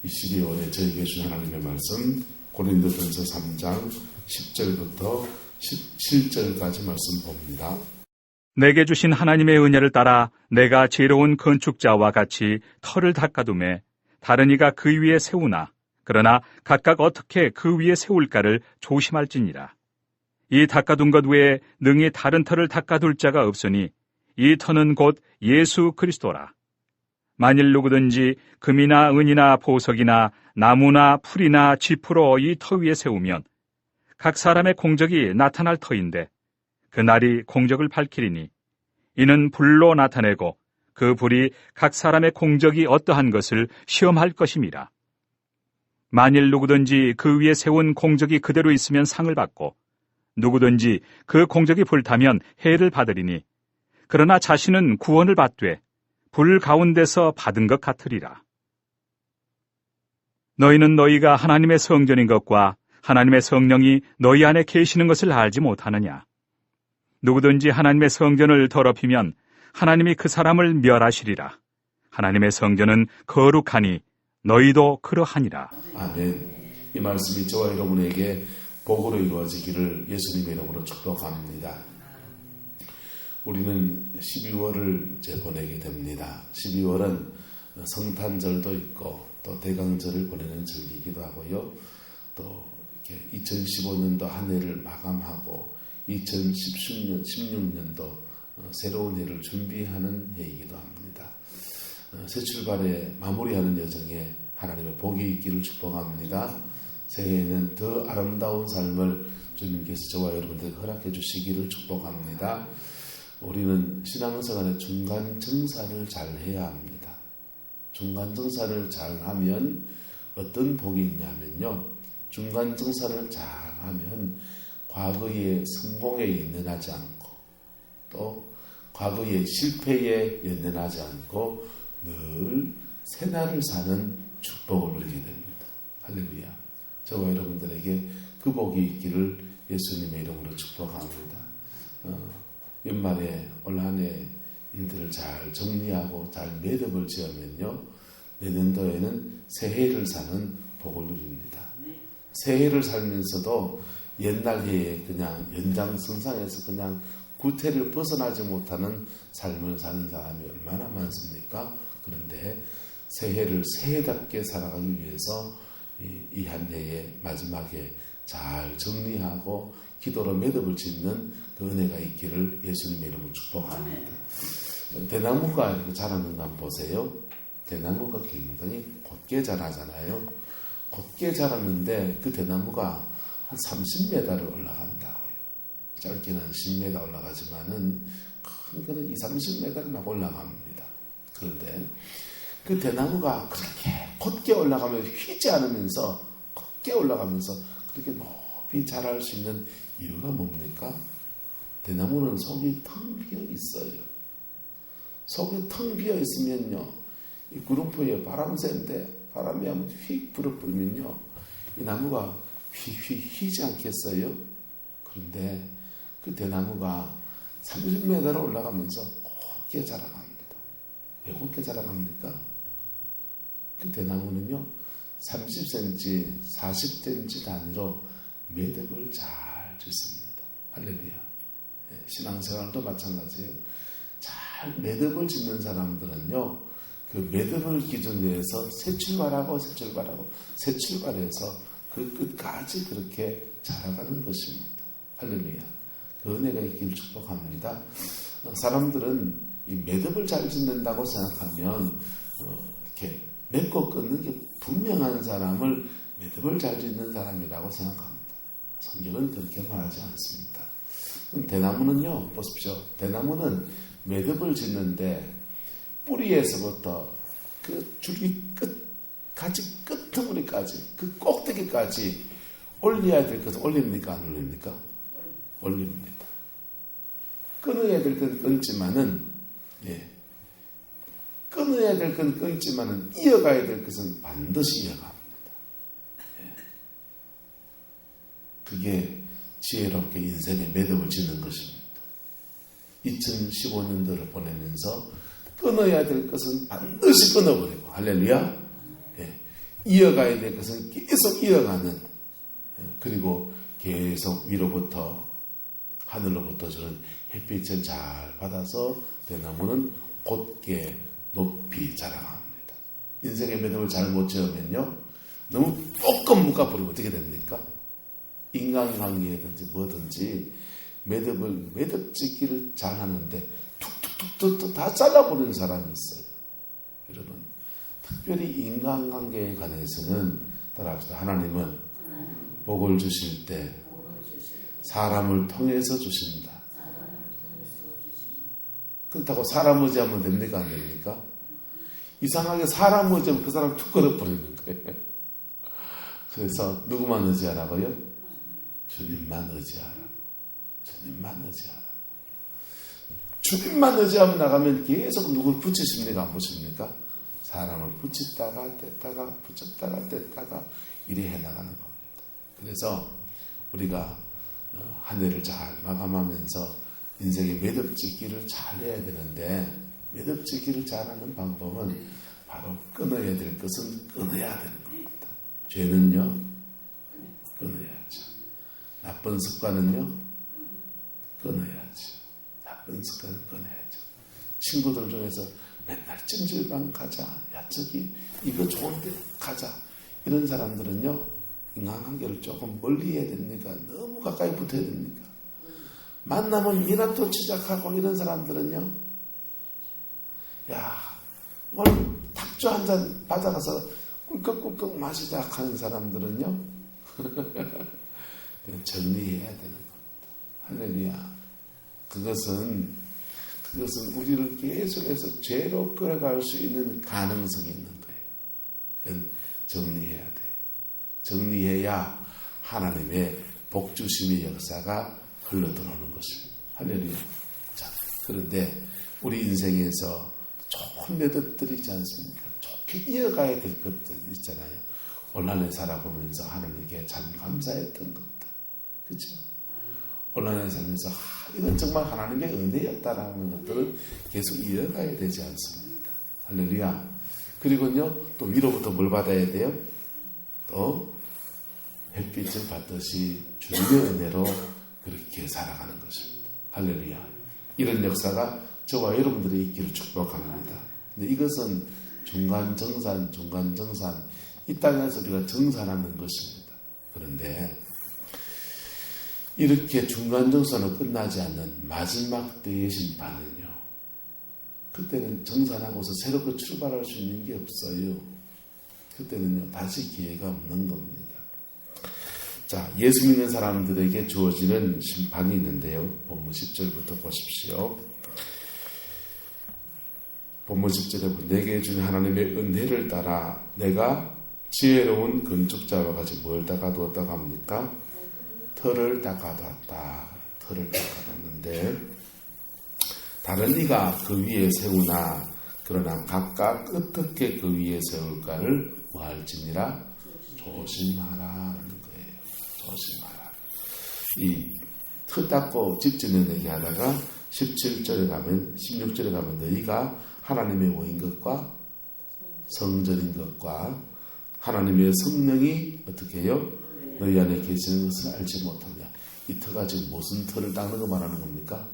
이 12월에 저에게 주신 하나님의 말씀 고린도전서 3장 10절부터 17절까지 말씀 봅니다. 내게 주신 하나님의 은혜를 따라 내가 지혜로운 건축자와 같이 터를 닦아두매 다른 이가 그 위에 세우나 그러나 각각 어떻게 그 위에 세울까를 조심할지니라. 이 닦아둔 것 외에 능히 다른 터를 닦아둘 자가 없으니 이 터는 곧 예수 그리스도라. 만일 누구든지 금이나 은이나 보석이나 나무나 풀이나 쥐프로 이 터 위에 세우면 각 사람의 공적이 나타날 터인데 그 날이 공적을 밝히리니 이는 불로 나타내고 그 불이 각 사람의 공적이 어떠한 것을 시험할 것임이라. 만일 누구든지 그 위에 세운 공적이 그대로 있으면 상을 받고 누구든지 그 공적이 불타면 해를 받으리니 그러나 자신은 구원을 받되 불 가운데서 받은 것 같으리라. 너희는 너희가 하나님의 성전인 것과 하나님의 성령이 너희 안에 계시는 것을 알지 못하느냐. 누구든지 하나님의 성전을 더럽히면 하나님이 그 사람을 멸하시리라. 하나님의 성전은 거룩하니 너희도 그러하니라. 아멘. 이 말씀이 저와 여러분에게 복으로 이루어지기를 예수님의 이름으로 축복합니다. 우리는 12월을 이제 보내게 됩니다. 12월은 성탄절도 있고 또 대강절을 보내는 절기이기도 하고요. 또 이렇게 2015년도 한 해를 마감하고 2016년도 새로운 해를 준비하는 해이기도 합니다. 새 출발에 마무리하는 여정에 하나님의 복이 있기를 축복합니다. 새해에는 더 아름다운 삶을 주님께서 저와 여러분들에게 허락해 주시기를 축복합니다. 우리는 신앙생활의 중간 정사를 잘 해야 합니다. 중간 정사를 잘 하면 어떤 복이 있냐면요. 중간 정사를 잘 하면 과거의 성공에 연연하지 않고 또 과거의 실패에 연연하지 않고 늘 새날을 사는 축복을 누리게 됩니다. 할렐루야. 저와 여러분들에게 그 복이 있기를 예수님의 이름으로 축복합니다. 연말에 올 한 해 일들을 잘 정리하고 잘 매듭을 지으면요. 내년도에는 새해를 사는 복을 누립니다. 새해를 살면서도 옛날 해에 그냥 연장선상에서 그냥 구태를 벗어나지 못하는 삶을 사는 사람이 얼마나 많습니까? 그런데 새해를 새해답게 살아가기 위해서 이 한 해의 마지막에 잘 정리하고 기도로 매듭을 짓는 그 은혜가 있기를 예수님의 이름으로 축복합니다. 대나무가 이렇게 자라는 거 한번 보세요. 대나무가 굉장히 곧게 자라잖아요. 곧게 자랐는데 그 대나무가 한 30m를 올라간다고요. 짧게는 한 10m 올라가지만은 큰 거는 20-30m를 막 올라갑니다. 그런데 그 대나무가 그렇게 곧게 올라가면서 휘지 않으면서 곧게 올라가면서 그렇게 높이 자랄 수 있는 이유가 뭡니까? 대나무는 속이 텅 비어 있어요. 속이 텅 비어 있으면요, 이 구름포에 바람 쐬는데 바람이 한번 휙 불어불면요, 이 나무가 휘지 않겠어요? 그런데 그 대나무가 30m를 올라가면서 곧게 자라갑니다. 왜 곧게 자라갑니까? 그 대나무는요, 30cm, 40cm 단위로 매듭을 잘 짓습니다. 할렐루야. 신앙생활도 마찬가지예요. 잘 매듭을 짓는 사람들은요, 그 매듭을 기준으로 해서 새 출발해서 그 끝까지 그렇게 자라가는 것입니다. 할렐루야. 그 은혜가 있기를 축복합니다. 사람들은 이 매듭을 잘 짓는다고 생각하면 이렇게 맺고 끊는 게 분명한 사람을 매듭을 잘 짓는 사람이라고 생각합니다. 성경은 그렇게 말하지 않습니다. 대나무는요, 보십시오. 대나무는 매듭을 짓는데 뿌리에서부터 그 줄기 가지 끝머리까지, 그 꼭대기까지 올려야 될 것을 올립니까? 안 올립니까? 올립니다. 끊어야 될 건 끊지만은, 끊어야 될 건 끊지만은 이어가야 될 것은 반드시 이어갑니다. 그게 지혜롭게 인생의 매듭을 짓는 것입니다. 2015년도를 보내면서 끊어야 될 것은 반드시 끊어버리고, 할렐루야. 이어가야 될 것은 계속 이어가는, 그리고 계속 위로부터 하늘로부터 주는 햇빛을 잘 받아서 대나무는 곧게 높이 자라갑니다. 인생의 매듭을 잘 못 지으면요, 너무 조금 묶어버리면 어떻게 됩니까? 인간관계든지 뭐든지 매듭 짓기를 잘 하는데 툭툭툭툭 다 잘라버리는 사람이 있어요. 여러분, 특별히 인간관계에 관해서는 따라합시다. 하나님은 복을 주실 때 사람을 통해서 주신다. 그렇다고 사람 의지하면 됩니까? 안 됩니까? 이상하게 사람 의지하면 그 사람 툭 걸어버리는 거예요. 그래서 누구만 의지하라고요? 주님만 의지하라. 주님만 의지하라. 주님만 의지하면 나가면 계속 누굴 붙이십니까? 안 붙입니까? 사람을 붙였다가 뗐다가 붙였다가 뗐다가 이래 해나가는 겁니다. 그래서 우리가 한 해를 잘 마감하면서 인생의 매듭 짓기를 잘 해야 되는데, 매듭 짓기를 잘하는 방법은 바로 끊어야 될 것은 끊어야 되는 겁니다. 죄는요, 끊어야죠. 나쁜 습관은요, 끊어야죠. 나쁜 습관은 끊어야죠. 친구들 중에서 맨날 찜질방 가자, 야 저기 이거 좋은데 가자, 이런 사람들은요, 인간관계를 조금 멀리 해야 됩니까? 너무 가까이 붙어야 됩니까? 만나면 미나토 치작하고 이런 사람들은요, 야 오늘 탁주 한 잔 받아가서 꿀꺽꿀꺽 마시자 하는 사람들은요 정리해야 되는 겁니다. 할렐루야. 그것은 우리를 계속해서 죄로 끌어갈 수 있는 가능성이 있는 거예요. 그건 정리해야 돼요. 정리해야 하나님의 복주심의 역사가 흘러들어오는 것입니다. 할렐루야. 자, 그런데 우리 인생에서 좋은 매듭들이 있지 않습니까? 좋게 이어가야 될 것들 있잖아요. 온난에 살아보면서 하나님께 참 감사했던 것들. 그렇죠? 온난에 살면서 이건 정말 하나님의 은혜였다라는 것들을 계속 이어가야 되지 않습니까? 할렐루야. 그리고요, 또 위로부터 뭘 받아야 돼요? 또 햇빛을 받듯이 주님의 은혜로 그렇게 살아가는 것입니다. 할렐루야. 이런 역사가 저와 여러분들이 있기를 축복합니다. 근데 이것은 중간정산, 이 땅에서 우리가 정산하는 것입니다. 그런데 이렇게 중간정산으로 끝나지 않는 마지막 때의 심판은요, 그때는 정산하고서 새롭게 출발할 수 있는 게 없어요. 그때는요, 다시 기회가 없는 겁니다. 자, 예수 믿는 사람들에게 주어지는 심판이 있는데요. 본문 10절부터 보십시오. 본문 10절에 내게 준 하나님의 은혜를 따라 내가 지혜로운 건축자와 같이 뭘 닦아두었다고 합니까? 터를 닦아두었다. 터를 닦아두었는데 다른 이가 그 위에 세우나 그러나 각각 어떻게 그 위에 세울까를 뭐할지니라 조심하라는 거예요. 조심하라. 이 터 닦고 집 짓는 얘기하다가 17절에 가면 16절에 가면 너희가 하나님의 모인 것과 성전인 것과 하나님의 성령이 어떻게 해요? 너희 안에 계시는 것을 알지 못하냐. 이 터가 지금 무슨 터를 닦는 거 말하는 겁니까?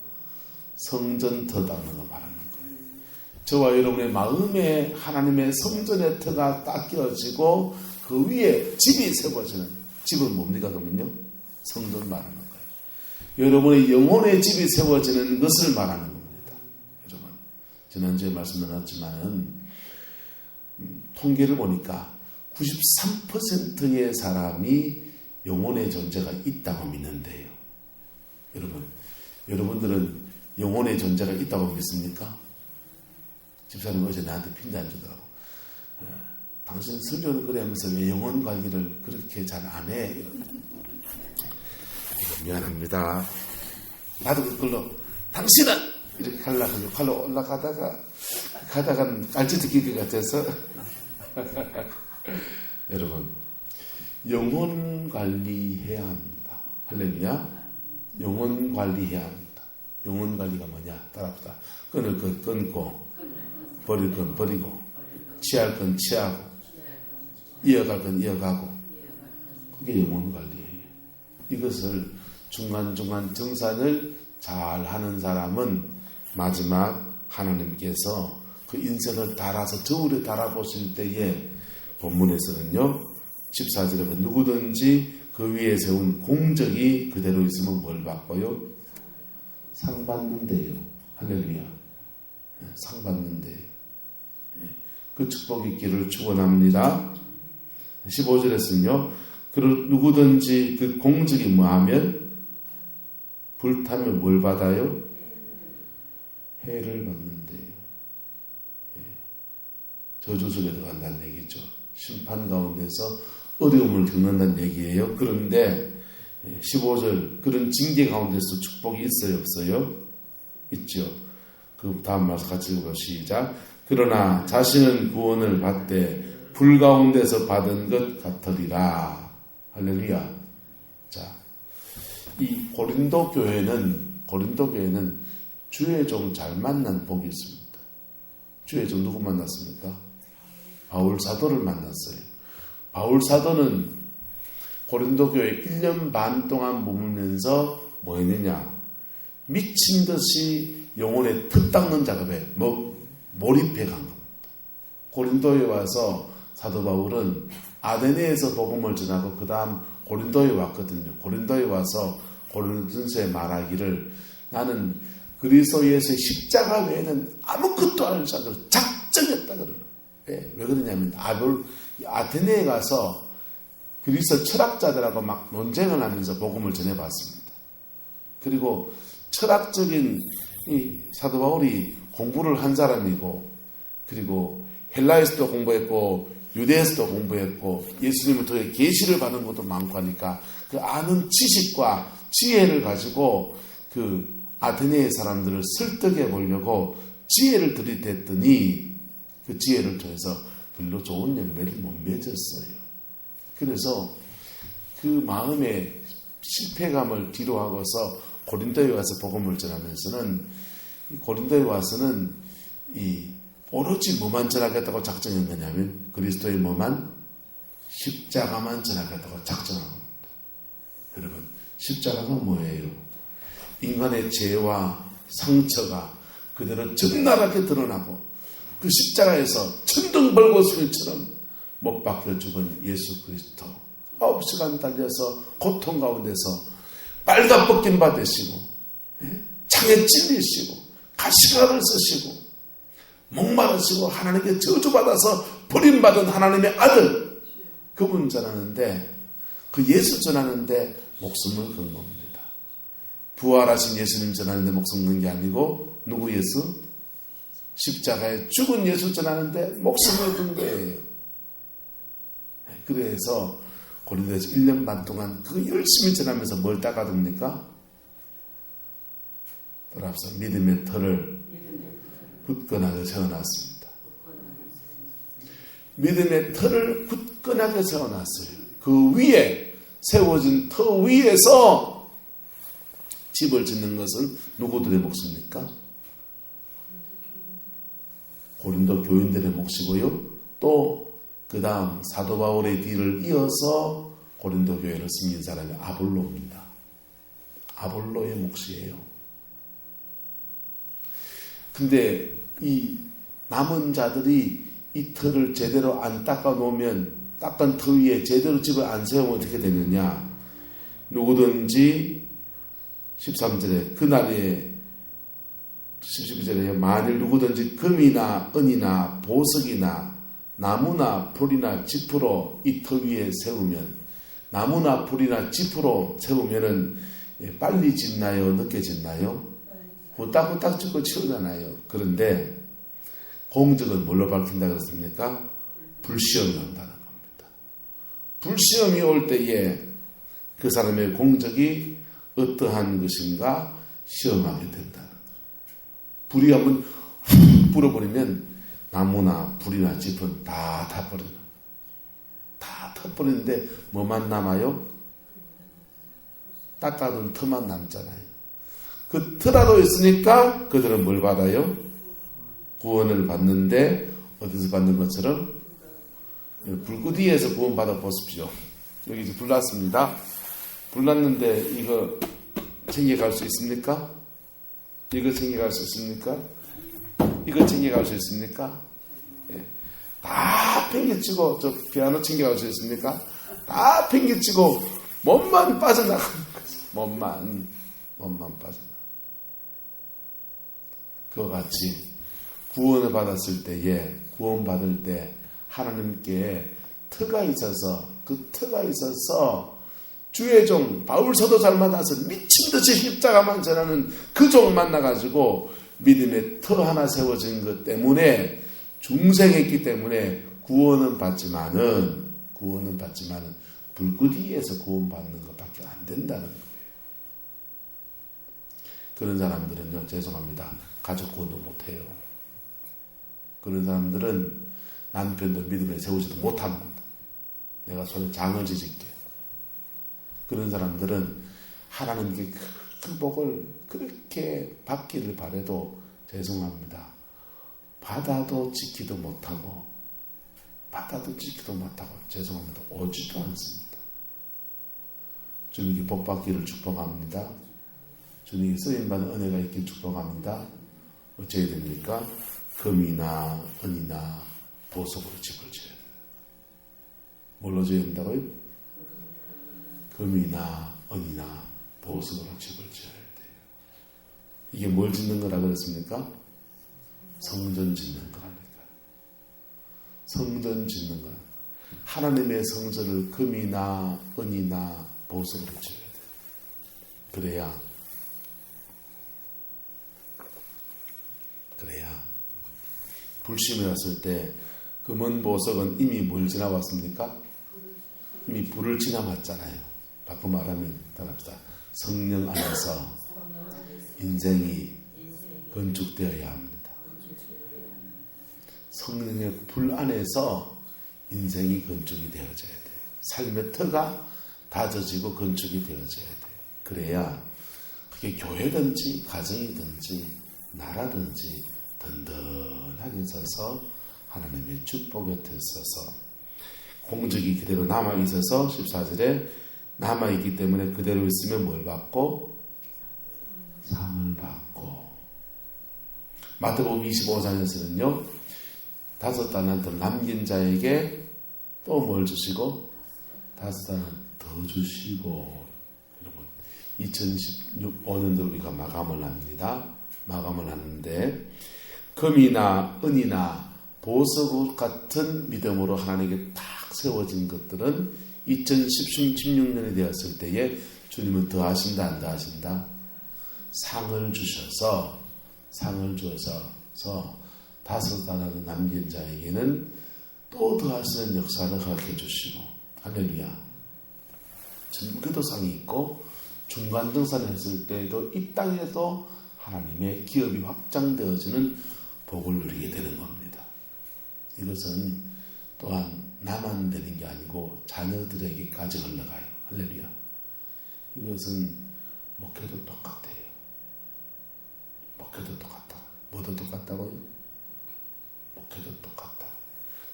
성전 터 닦는 거 말하는 거예요. 저와 여러분의 마음에 하나님의 성전의 터가 닦여지고 그 위에 집이 세워지는, 집은 뭡니까 그러면요? 성전 말하는 거예요. 여러분의 영혼의 집이 세워지는 것을 말하는 겁니다. 여러분, 지난주에 말씀 나눴지만 통계를 보니까 93%의 사람이 영혼의 존재가 있다고 믿는데요. 여러분들은 영혼의 존재가 있다고 믿습니까? 집사님 어제 나한테 핀잔 주더라고. 당신 설교는 그래 하면서 왜 영혼 관리를 그렇게 잘 안 해? 미안합니다. 나도 그걸로 당신은 이렇게 하려고 칼로 올라가다가 깔치 뜯길 것 같아서 여러분, 영혼 관리해야 합니다. 할렐루야. 영혼 관리해야 합니다. 영혼 관리가 뭐냐? 따라합시다. 끊을 건 끊고, 버릴 건 버리고, 취할 건 취하고, 이어갈 건 이어가고, 그게 영혼 관리예요. 이것을 중간중간 정산을 잘 하는 사람은 마지막 하나님께서 그 인생을 달아서 저울에 달아보실 때에 본문에서는요 14절에 보면 누구든지 그 위에 세운 공적이 그대로 있으면 뭘 받고요? 상 받는데요. 할렐루야. 상 받는데요. 그 축복이 있기를 축원합니다. 15절에서는요 누구든지 그 공적이 뭐하면 불타면 뭘 받아요? 해를 받는데요. 저주 속에 들어간다는 얘기죠. 심판 가운데서 어려움을 겪는다는 얘기예요. 그런데 15절 그런 징계 가운데서 축복이 있어요? 없어요? 있죠. 그 다음 말씀 같이 읽어보시죠. 시작. 그러나 자신은 구원을 받되 불 가운데서 받은 것 같으리라. 할렐루야. 자, 이 고린도 교회는 주의 종 잘 만난 복이 있습니다. 주의 종 누구 만났습니까? 바울 사도를 만났어요. 바울 사도는 고린도 교회 1년 반 동안 머물면서 뭐 했느냐? 미친 듯이 영혼의 턱 닦는 작업에 몰입해 간 겁니다. 고린도에 와서 사도 바울은 아데네에서 복음을 전하고 그 다음 고린도에 왔거든요. 고린도에 와서 고린도전서에 말하기를 나는 그리스도 예수의 십자가 외에는 아무것도 알지 않고 작정했다 그러는. 왜 그러냐면 아테네에 가서 그리스도 철학자들하고 막 논쟁을 하면서 복음을 전해봤습니다. 그리고 철학적인 이 사도 바울이 공부를 한 사람이고 그리고 헬라에서도 공부했고 유대에서도 공부했고 예수님을 통해 계시를 받은 것도 많고 하니까 그 아는 지식과 지혜를 가지고 그 아테네의 사람들을 설득해 보려고 지혜를 들이댔더니 그 지혜를 통해서 별로 좋은 열매를 못 맺었어요. 그래서 그 마음의 실패감을 뒤로하고서 고린도에 와서 복음을 전하면서는 고린도에 와서는 이 오로지 뭐만 전하겠다고 작정했느냐면 그리스도의 뭐만 십자가만 전하겠다고 작정한 겁니다. 여러분 십자가가 뭐예요? 인간의 죄와 상처가 그대로 적나라하게 드러나고 그 십자가에서 천둥벌거숭이처럼 못 박혀 죽은 예수 그리스도 9시간 달려서 고통 가운데서 빨갛벗긴 받으시고 창에 찔리시고 가시관을 쓰시고 목마르시고 하나님께 저주받아서 버림받은 하나님의 아들 그분 전하는데 그 예수 전하는데 목숨을 건 겁니다. 부활하신 예수님 전하는데 목숨 건 게 아니고 누구 예수? 십자가에 죽은 예수 전하는데 목숨을 건 거예요. 그래서 고린도에서 1년 반 동안 그 열심히 전하면서 뭘 닦아둡니까? 따라서 믿음의 털을 굳건하게 세워놨습니다. 믿음의 털을 굳건하게 세워놨어요. 그 위에 세워진 터 위에서 집을 짓는 것은 누구들의 몫입니까? 고린도 교인들의 몫이고요. 또 그 다음 사도 바울의 뒤를 이어서 고린도 교회를 섬긴 사람이 아볼로입니다. 아볼로의 몫이에요. 근데 이 남은 자들이 이 터를 제대로 안 닦아 놓으면 닦은 터 위에 제대로 집을 안 세우면 어떻게 되느냐? 누구든지 13절에 그날에 12절에 만일 누구든지 금이나 은이나 보석이나 나무나 풀이나 짚으로 이 터 위에 세우면 나무나 풀이나 짚으로 세우면은 빨리 짓나요? 늦게 짓나요? 후딱후딱 짓고 치우잖아요. 그런데 공적은 뭘로 밝힌다 그랬습니까? 불시험이 온다는 겁니다. 불시험이 올 때에 그 사람의 공적이 어떠한 것인가 시험하게 된다는 거예요. 불이 한번 훅 불어버리면 나무나 불이나 짚은 다 타버리는 다 타버리는데 뭐만 남아요? 닦아둔 터만 남잖아요. 그 터라도 있으니까 그들은 뭘 받아요? 구원을 받는데 어디서 받는 것처럼 불구디에서 구원받아 보십시오. 여기 이제 불났습니다. 불났는데 이거 챙겨갈 수 있습니까? 이거 챙겨갈 수 있습니까? 이거 챙겨갈 수 있습니까? 예. 다 팽개치고 저 피아노 챙겨갈 수 있습니까? 다 팽개치고 몸만 빠져나가는 거죠. 몸만 빠져나가. 그와 같이 구원을 받았을 때에 구원받을 때 하나님께 터가 있어서 그 터가 있어서 주의 종 바울 사도잘 만나서 미친듯이 십자가만 전하는 그 종 만나가지고 믿음의 터 하나 세워진 것 때문에 중생했기 때문에 구원은 받지만은 불구디에서 구원받는 것밖에 안 된다는 거예요. 그런 사람들은요, 죄송합니다, 가족 구원도 못해요. 그런 사람들은 남편도 믿음에 세우지도 못합니다. 내가 손에 장을 지질게. 그런 사람들은 하나님께 그 복을 그렇게 받기를 바라도 죄송합니다, 받아도 지키도 못하고 죄송합니다, 오지도 않습니다. 주님께 복 받기를 축복합니다. 주님께 쓰임받은 은혜가 있길 축복합니다. 어찌해야 됩니까? 금이나 은이나 보석으로 집을 지어야 돼요. 뭘로 지어야 된다고요? 금이나 은이나 보석으로 집을 지어야 돼요. 이게 뭘 짓는 거라 그랬습니까? 성전 짓는 거라니까. 성전 짓는 거. 하나님의 성전을 금이나 은이나 보석으로 지어야 돼요. 그래야 불심이 왔을 때 금은 보석은 이미 뭘 지나왔습니까? 이미 불을 지나왔잖아요. 바꿔 말하면 따라합시다. 성령 안에서 인생이 건축되어야 합니다. 성령의 불 안에서 인생이 건축이 되어져야 돼요. 삶의 터가 다져지고 건축이 되어져야 돼요. 그래야 그게 교회든지 가정이든지 나라든지 든든하게 서서 하나님의 축복 곁에 서서 공적이 그대로 남아있어서 14절에 남아있기 때문에 그대로 있으면 뭘 받고? 상을 받고. 마태복음 25장에서는요, 5달란트 남긴 자에게 또 뭘 주시고? 5달란트 더 주시고. 여러분, 2015년도 우리가 마감을 합니다. 마감을 하는데 금이나 은이나 보석 같은 믿음으로 하나님께 딱 세워진 것들은 2016년이 되었을 때에 주님은 더 하신다 안 더 하신다? 상을 주셔서 5달란트 남긴 자에게는 또 더 하시는 역사를 허락해 주시고, 할렐루야. 전국에도상이 있고 중간등산을 했을 때에도 이 땅에도 하나님의 기업이 확장되어지는 복을 누리게 되는 겁니다. 이것은 또한 나만 되는 게 아니고 자녀들에게까지 흘러가요. 할렐루야. 이것은 목회도 똑같아요. 목회도 똑같다. 뭐도 똑같다고요? 목회도 똑같다.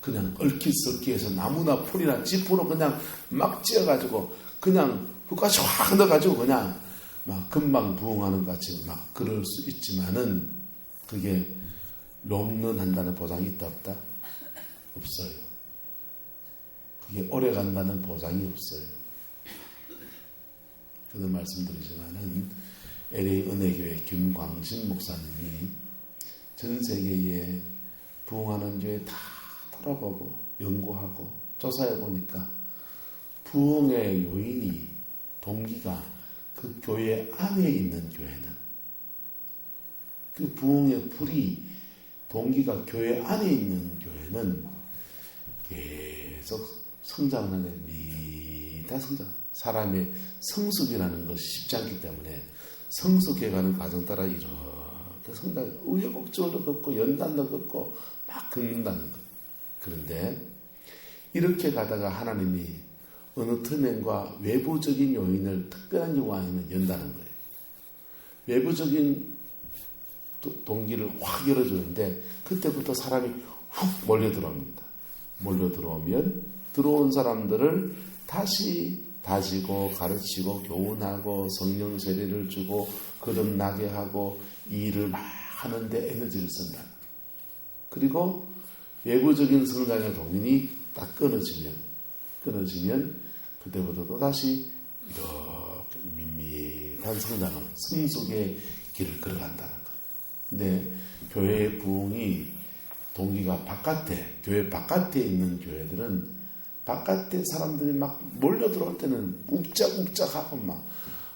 그냥 얽히설키해서 나무나 풀이나 지푸로 그냥 막 찧어가지고 그냥 흙까지 확 넣어가지고 그냥 막 금방 부흥하는 것 같이 막 그럴 수 있지만은 그게 롱런 한다는 보장이 있다 없다? 없어요. 그게 오래 간다는 보장이 없어요. 그런 말씀드리지만은 LA 은혜교회 김광신 목사님이 전 세계에 부흥하는 교회 다 돌아보고 연구하고 조사해 보니까 부흥의 요인이 동기가 그 교회 안에 있는 교회는 그 부흥의 불이 동기가 교회 안에 있는 교회는 계속 성장하는 미다 성장. 사람의 성숙이라는 것이 쉽지 않기 때문에 성숙해가는 과정 따라 이렇게 성장, 우여곡절도 걷고 연단도 걷고 막 긁는다는 것. 그런데 이렇게 가다가 하나님이 어느 틈엔과 외부적인 요인을 특별한 경우 아니면 연다는 거예요. 외부적인 동기를 확 열어주는데 그때부터 사람이 훅 몰려 들어옵니다. 몰려 들어오면 들어온 사람들을 다시 다지고 가르치고 교훈하고 성령 세례를 주고 거듭나게 하고 이 일을 막 하는데 에너지를 쓴다. 그리고 외부적인 성장의 동인이 딱 끊어지면 그때부터 또다시 이렇게 밋밋한 성장을 성숙의 길을 걸어간다는 거예요. 근데 교회의 부흥이 동기가 교회 바깥에 있는 교회들은 바깥에 사람들이 막 몰려 들어올 때는 욱작욱작하고 막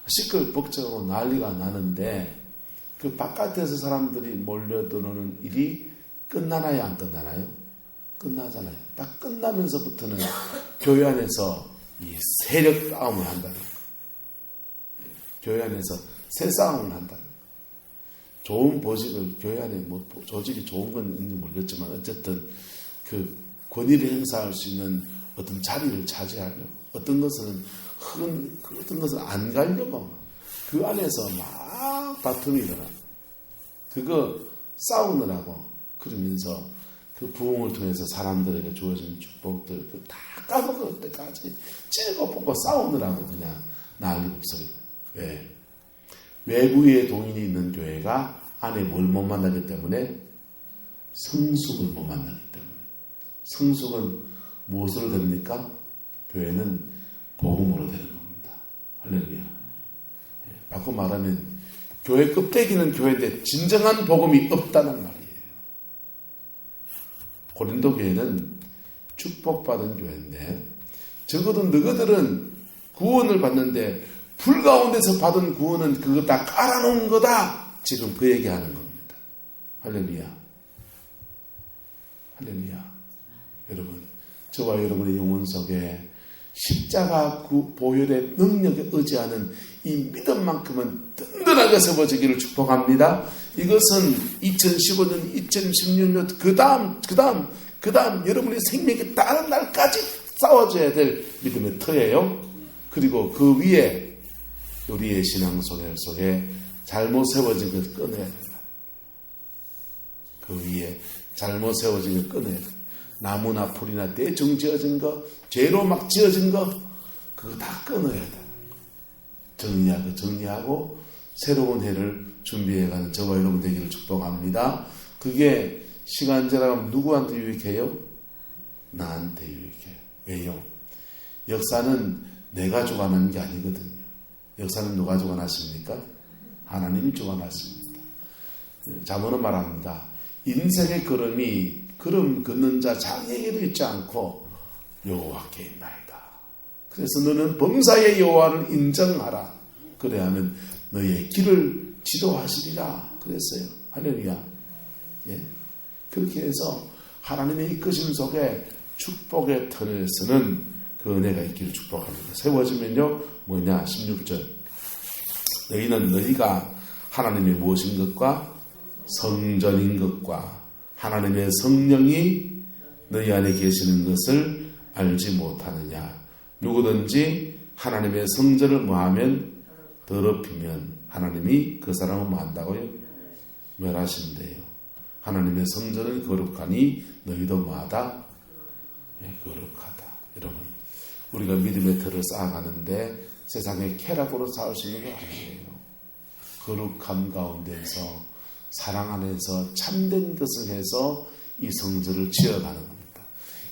시끌벅적하고 난리가 나는데 그 바깥에서 사람들이 몰려 들어오는 일이 끝나나요? 안 끝나나요? 끝나잖아요. 딱 끝나면서부터는 교회 안에서 이 세력 싸움을 한다는 거예요. 교회 안에서 새 싸움을 한다는 거예요. 좋은 보직을 교회 안에 뭐 조직이 좋은 건 있는지 모르겠지만 어쨌든 그 권위를 행사할 수 있는 어떤 자리를 차지하려고 어떤 것은 안 가려고 그 안에서 막 다툼이 일어나. 그거 싸우느라고 그러면서 그 부흥을 통해서 사람들에게 주어진 축복들 다 까먹을 때까지 찌고볶고 싸우느라고 그냥 난리 법석이다. 왜? 외부의 동인이 있는 교회가 안에 뭘 못 만나기 때문에 성숙을 못 만나기 때문에 성숙은 무엇으로 됩니까? 교회는 복음으로 되는 겁니다. 할렐루야. 바꿔 말하면 교회 껍데기는 교회인데 진정한 복음이 없다는 말이에요. 고린도 교회는 축복받은 교회인데 적어도 너희들은 구원을 받는데 불 가운데서 받은 구원은 그거 다 깔아놓은 거다. 지금 그 얘기하는 겁니다. 할렐루야. 할렐루야. 여러분, 저와 여러분의 영혼 속에 십자가 보혈의 능력에 의지하는 이 믿음만큼은 든든하게 세워지기를 축복합니다. 이것은 2015년, 2016년 그 다음 여러분의 생명이 다른 날까지 싸워져야 될 믿음의 터예요. 그리고 그 위에 우리의 신앙생활 속에 잘못 세워진 것을 끊어야 된다. 그 위에 잘못 새워진 걸 끊어야 돼. 나무나 풀이나 대충 지어진 거, 죄로 막 지어진 거, 그거 다 끊어야 돼. 정리하고 새로운 해를 준비해가는 저와 여러분 되기를 축복합니다. 그게 시간제라면 누구한테 유익해요? 나한테 유익해요. 왜요? 역사는 내가 주관하는 게 아니거든요. 역사는 누가 주관하십니까? 하나님이 주관하십니다. 잠언은 말합니다. 인생의 걸음 걷는 자 장애에도 있지 않고 여호와께 있나이다. 그래서 너는 범사의 여호와를 인정하라. 그래야 하면 너의 길을 지도하시리라. 그랬어요. 할렐루야. 예. 그렇게 해서 하나님의 이끄심 속에 축복의 터널에서는 그 은혜가 있기를 축복합니다. 세워지면요. 뭐냐? 16절. 너희는 너희가 하나님의 무엇인 것과 성전인 것과 하나님의 성령이 너희 안에 계시는 것을 알지 못하느냐. 누구든지 하나님의 성전을 뭐하면 더럽히면 하나님이 그 사람을 뭐한다고요? 멸하신대요. 하나님의 성전은 거룩하니 너희도 뭐하다? 네, 거룩하다. 여러분, 우리가 믿음의 틀을 쌓아가는데 세상에 쾌락으로 쌓을 수 있는 게 아니에요. 거룩함 가운데서 사랑 안에서 참된 것을 해서 이 성전을 지어가는 겁니다.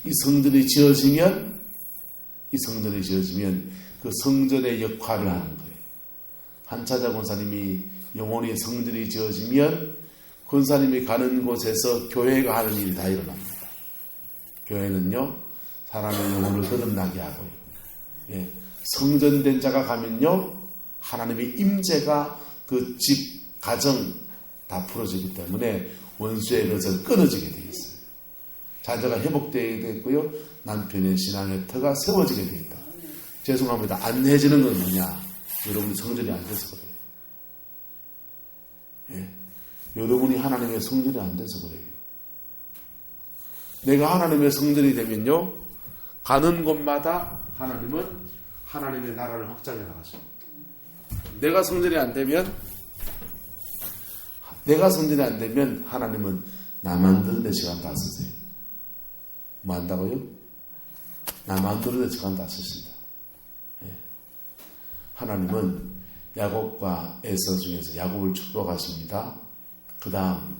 이 성전이 지어지면 그 성전의 역할을 하는 거예요. 한차자 권사님이 영혼이 성전이 지어지면 권사님이 가는 곳에서 교회가 하는 일이 다 일어납니다. 교회는요, 사람의 영혼을 거듭나게 하고요. 예, 성전된 자가 가면요, 하나님의 임재가 그 집, 가정 다 풀어지기 때문에 원수의 것을 끊어지게 되어 있어요. 자녀가 회복되게 되고요, 남편의 신앙의 터가 세워지게 되어 있다. 죄송합니다. 안 해지는 건 뭐냐? 여러분이 성전이 안 돼서 그래요. 예. 여러분이 하나님의 성전이 안 돼서 그래요. 내가 하나님의 성전이 되면요, 가는 곳마다 하나님은 하나님의 나라를 확장해 나가십니다. 내가 성전이 안 되면 하나님은 나 만드는 데 시간 다 쓰세요. 뭐 한다고요? 나 만들어내 시간 다 쓰신다. 예. 하나님은 야곱과 에서 중에서 야곱을 축복하십니다. 그 다음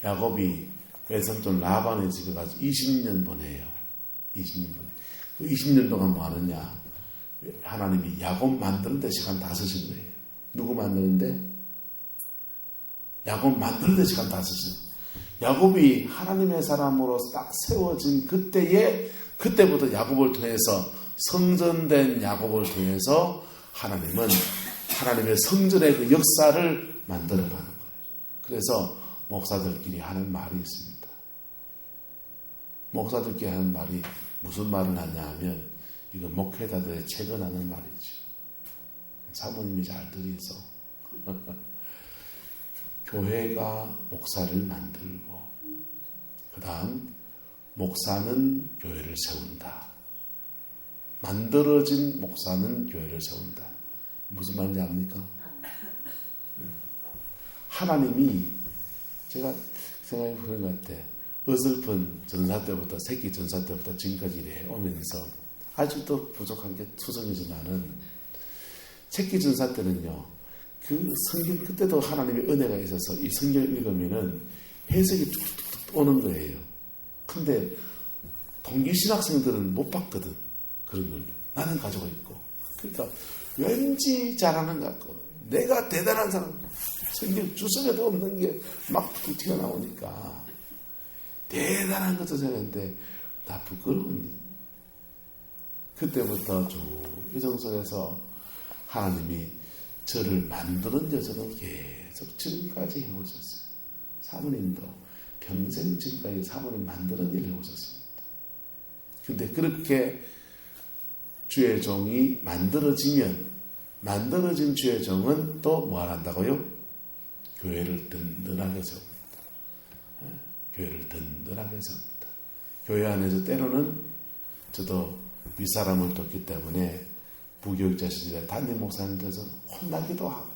야곱이 외삼촌 라반의 집에 가서 20년 보내요. 20년 보내. 그 20년 동안 뭐 하느냐? 하나님이 야곱 만드는데 시간 다 쓰신 거예요. 누구 만드는데? 야곱 만드는데 시간 다 쓰신 거예요. 야곱이 하나님의 사람으로 딱 세워진 그때부터 야곱을 통해서 성전된 야곱을 통해서 하나님은 하나님의 성전의 그 역사를 만들어가는 거예요. 그래서 목사들끼리 하는 말이 있습니다. 목사들끼리 하는 말이 무슨 말을 하냐 하면 이거 목회자들의 체근하는 말이죠. 사모님이 잘 들으셔. 교회가 목사를 만들고 그 다음 목사는 교회를 세운다. 만들어진 목사는 교회를 세운다. 무슨 말인지 압니까? 하나님이 제가 생각해 보는 것 같아. 어설픈 전사 때부터 새끼 전사 때부터 지금까지 이래 오면서 아직도 부족한 게 투성이지만은 새끼 전사 때는요. 그 성경 그때도 하나님의 은혜가 있어서 이 성경을 읽으면은 해석이 툭툭툭 오는 거예요. 근데 동기 신학생들은 못 봤거든. 그런 걸. 나는 가지고 있고. 그러니까 왠지 잘하는 것 같고 내가 대단한 사람 성경 주석에도 없는 게 막 튀어나오니까 대단한 것도 생각했는데 다 부끄러운 그때부터 쭉 유정선에서 하나님이 저를 만드는 여정을 계속 지금까지 해오셨어요. 사모님도 평생 지금까지 사모님 만드는 일을 해오셨습니다. 근데 그렇게 주의 종이 만들어지면 만들어진 주의 종은 또 뭐 한다고요? 교회를 든든하게 세웁니다. 교회를 든든하게 세웁니다. 교회 안에서 때로는 저도 윗사람을 돕기 때문에 부교육자 시절에 담임 목사님들에서 혼나기도 하고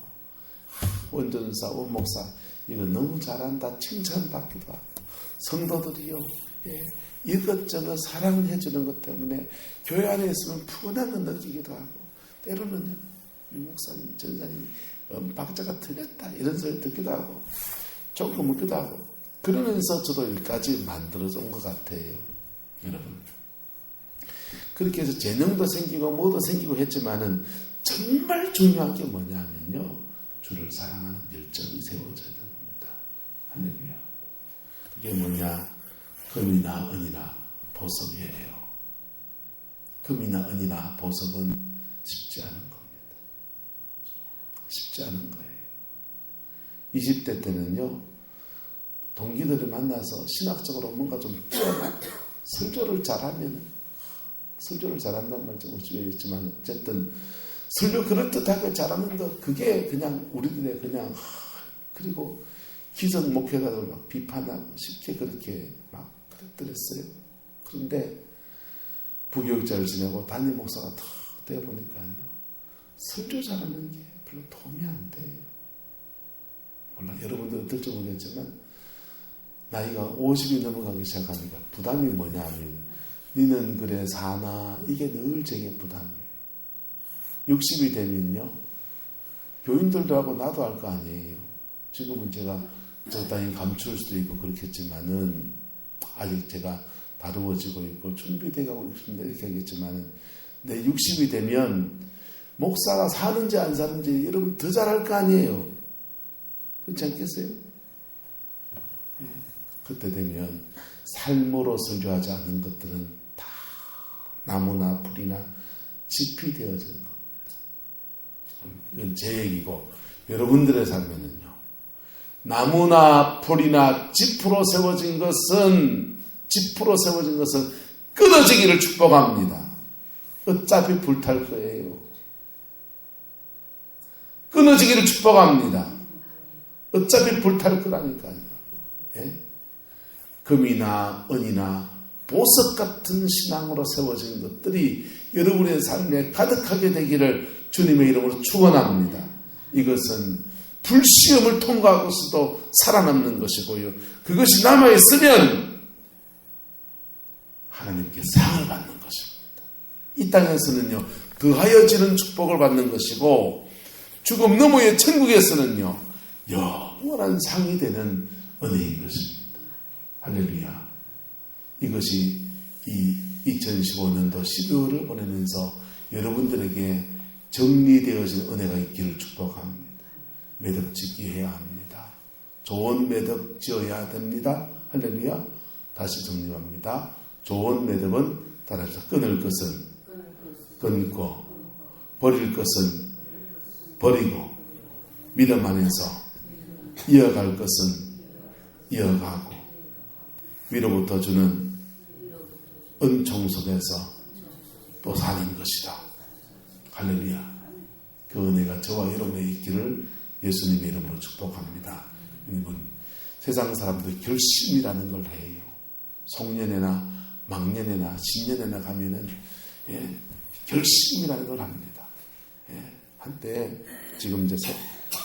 원전사, 원목사 이거 너무 잘한다 칭찬받기도 하고 성도들이요 이것저것 사랑해 주는 것 때문에 교회 안에 있으면 푸근한 걸 느끼기도 하고 때로는 이 목사님, 전사님 박자가 틀렸다 이런 소리 듣기도 하고 조금 묻기도 하고 그러면서 저도 여기까지 만들어져 온 것 같아요. 여러분 그렇게 해서 재능도 생기고 뭐도 생기고 했지만은 정말 중요한 게 뭐냐면요 주를 사랑하는 열정이 세워져야 되는 겁니다. 할렐루야. 그게 뭐냐 금이나 은이나 보석이에요. 금이나 은이나 보석은 쉽지 않은 겁니다. 쉽지 않은 거예요. 20대 때는요 동기들을 만나서 신학적으로 뭔가 좀 뛰어나 설교를 잘한다는 말 좀 우스갯지만 어쨌든 설교 그럴듯하게 잘하는 것 그게 그냥 우리들의 그냥 그리고 기성 목회자들 막 비판하고 쉽게 그렇게 막 그랬더랬어요. 그런데 부교육자를 지내고 담임 목사가 탁 되어 보니까요 설교 잘하는 게 별로 도움이 안 돼요. 몰라 여러분들 어떨지 모르겠지만 나이가 50이 넘어가기 시작하니까 부담이 뭐냐면 니는 그래 사나 이게 늘 제게 부담이에요. 60이 되면요 교인들도 하고 나도 할 거 아니에요. 지금은 제가 적당히 감출 수도 있고 그렇겠지만은 아직 제가 다루어지고 있고 준비되고 있습니다 이렇게 하겠지만은 내 60이 되면 목사가 사는지 안 사는지 여러분 더 잘할 거 아니에요. 그렇지 않겠어요? 네. 그때 되면 삶으로 설교하지 않는 것들은 다 나무나 풀이나 짚이 되어지는 겁니다. 이건 제 얘기고 여러분들의 삶에는요. 나무나 풀이나 짚으로 세워진 것은 끊어지기를 축복합니다. 어차피 불탈 거예요. 끊어지기를 축복합니다. 어차피 불탈 거라니까요. 예? 금이나 은이나 보석 같은 신앙으로 세워진 것들이 여러분의 삶에 가득하게 되기를 주님의 이름으로 축원합니다. 이것은 불시험을 통과하고서도 살아남는 것이고요. 그것이 남아있으면 하나님께 상을 받는 것입니다. 이 땅에서는요, 더하여지는 축복을 받는 것이고, 죽음 너머의 천국에서는요, 영원한 상이 되는 은혜인 것입니다. 할렐루야. 이것이 이 2015년도 12월을 보내면서 여러분들에게 정리되어진 은혜가 있기를 축복합니다. 매듭 짓기 해야 합니다. 좋은 매듭 지어야 됩니다. 할렐루야. 다시 정리합니다. 좋은 매듭은 따라서 끊을 것은 끊고 버릴 것은 버리고 믿음 안에서 이어갈 것은 이어가고 위로부터 주는 은총 속에서 또 사는 것이다. 할렐루야. 그 은혜가 저와 여러분의 있기를 예수님의 이름으로 축복합니다. 여러분, 세상 사람들 결심이라는 걸 해요. 송년회나 막년회나 신년회나 가면은 결심이라는 걸 합니다. 한때 지금 이제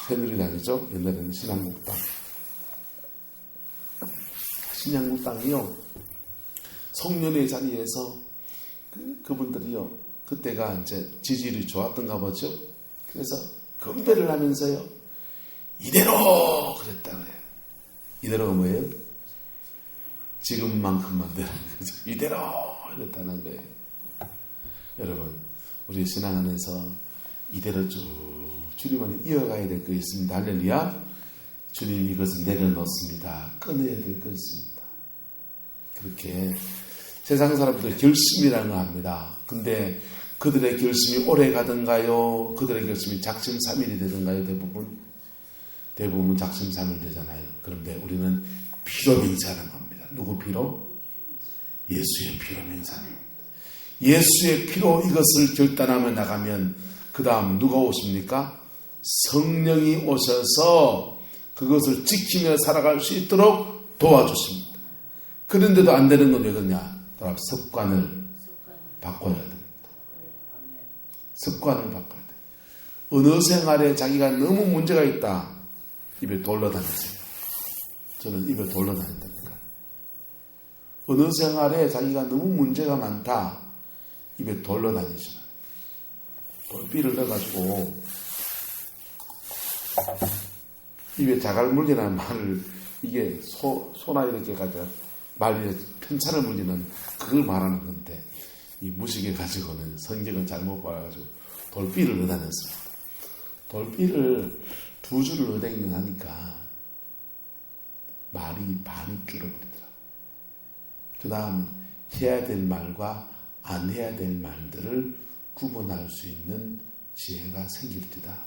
새누리당이죠. 옛날에는 신한국당. 신한국당이요. 송년회 자리에서 그분들이요. 그때가 이제 지지율이 좋았던가 보죠. 그래서 건배를 하면서요. 이대로 그랬다고 해요. 이대로가 뭐예요? 지금만큼만 되는 거죠. 이대로 이랬다는 거예요. 여러분, 우리 신앙 안에서 이대로 쭉 주님은 이어가야 될 것 있습니다. 할렐루야. 주님 이것을 내려놓습니다. 끊어야 될 것 있습니다. 그렇게 세상 사람들 결심이라는 걸 합니다. 근데 그들의 결심이 오래 가던가요? 그들의 결심이 작심삼일이 되던가요? 대부분 작심삼일 되잖아요. 그런데 우리는 피로 맹세하는 겁니다. 누구 피로? 예수의 피로 맹세합니다. 예수의 피로 이것을 결단하며 나가면 그 다음 누가 오십니까? 성령이 오셔서 그것을 지키며 살아갈 수 있도록 도와주십니다. 그런데도 안 되는 건 왜 그러냐? 습관을 바꿔야 됩니다. 습관을 바꿔야 돼요. 어느 생활에 자기가 너무 문제가 있다. 입에 돌러 다니세요. 저는 입에 돌러 다닌다니까. 어느 생활에 자기가 너무 문제가 많다. 입에 돌러 다니시면 돌비를 넣어가지고 입에 자갈 물리라는 말을 이게 소나 이렇게 가지고 말에 편차를 물리는 그걸 말하는 건데 이 무식해 가지고는 성경을 잘못 봐가지고 돌비를 넣어 다녔습니다. 돌비를 두 줄을 넣어 다니면 하니까 말이 반이 줄어버리더라고요. 그 다음 해야 될 말과 안 해야 될 말들을 구분할 수 있는 지혜가 생길지다.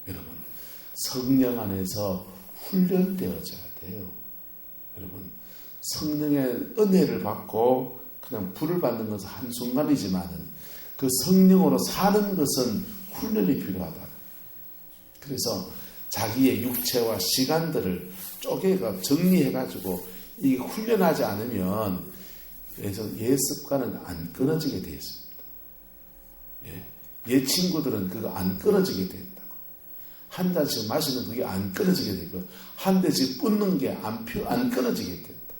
여러분, 성령 안에서 훈련되어져야 돼요. 여러분, 성령의 은혜를 받고 그냥 불을 받는 것은 한순간이지만은 그 성령으로 사는 것은 훈련이 필요하다. 그래서 자기의 육체와 시간들을 쪼개가 정리해가지고 이게 훈련하지 않으면 그래서 옛 습관은 안 끊어지게 되어 있습니다. 옛 친구들은 그거 안 끊어지게 된다고. 한 잔씩 마시는 그게 안 끊어지게 되고 한 대씩 뿜는 게 안 끊어지게 된다.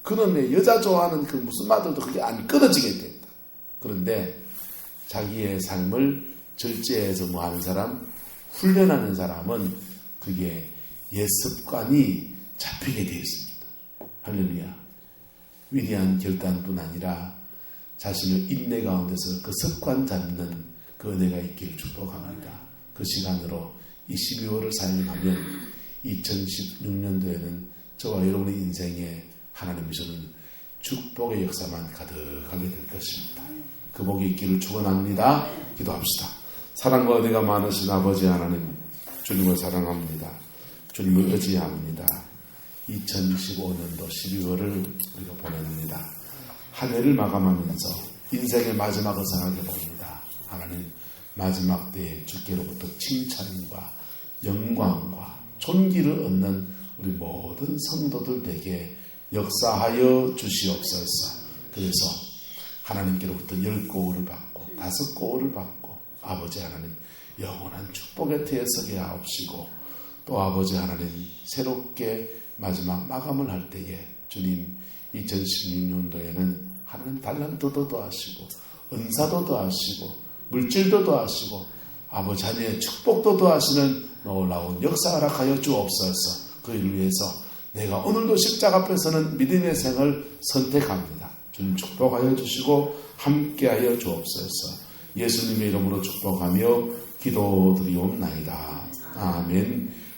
그러면 여자 좋아하는 그 무슨 말들도 그게 안 끊어지게 된다. 그런데 자기의 삶을 절제해서 뭐 하는 사람, 훈련하는 사람은 그게 옛 습관이 잡히게 되어 있습니다. 할렐루야. 위대한 결단뿐 아니라 자신의 인내 가운데서 그 습관 잡는 그 은혜가 있기를 축복합니다. 그 시간으로 이 12월을 사용하면 2016년도에는 저와 여러분의 인생에 하나님이 주는 축복의 역사만 가득하게 될 것입니다. 그 복이 있기를 축원합니다. 기도합시다. 사랑과 은혜가 많으신 아버지 하나님, 주님을 사랑합니다. 주님을 의지합니다. 2015년도 12월을 우리가 보냅니다. 한 해를 마감하면서 인생의 마지막을 생각해 봅니다. 하나님, 마지막 때에 주께로부터 칭찬과 영광과 존귀를 얻는 우리 모든 성도들에게 역사하여 주시옵소서. 그래서 하나님께로부터 10고울을 받고 5고울을 받고 아버지 하나님 영원한 축복의 태에 서게 하옵시고 또 아버지 하나님 새롭게 마지막 마감을 할 때에 주님 2016년도에는 하나님 달란트도 더하시고 은사도 더하시고 물질도 더하시고 아버지 하나님의 축복도 더하시는 놀라운 역사 허락하여 주옵소서. 그 일을 위해서 내가 오늘도 십자가 앞에서는 믿음의 생을 선택합니다. 주님 축복하여 주시고 함께하여 주옵소서. 예수님의 이름으로 축복하며 기도드리옵나이다. 아멘.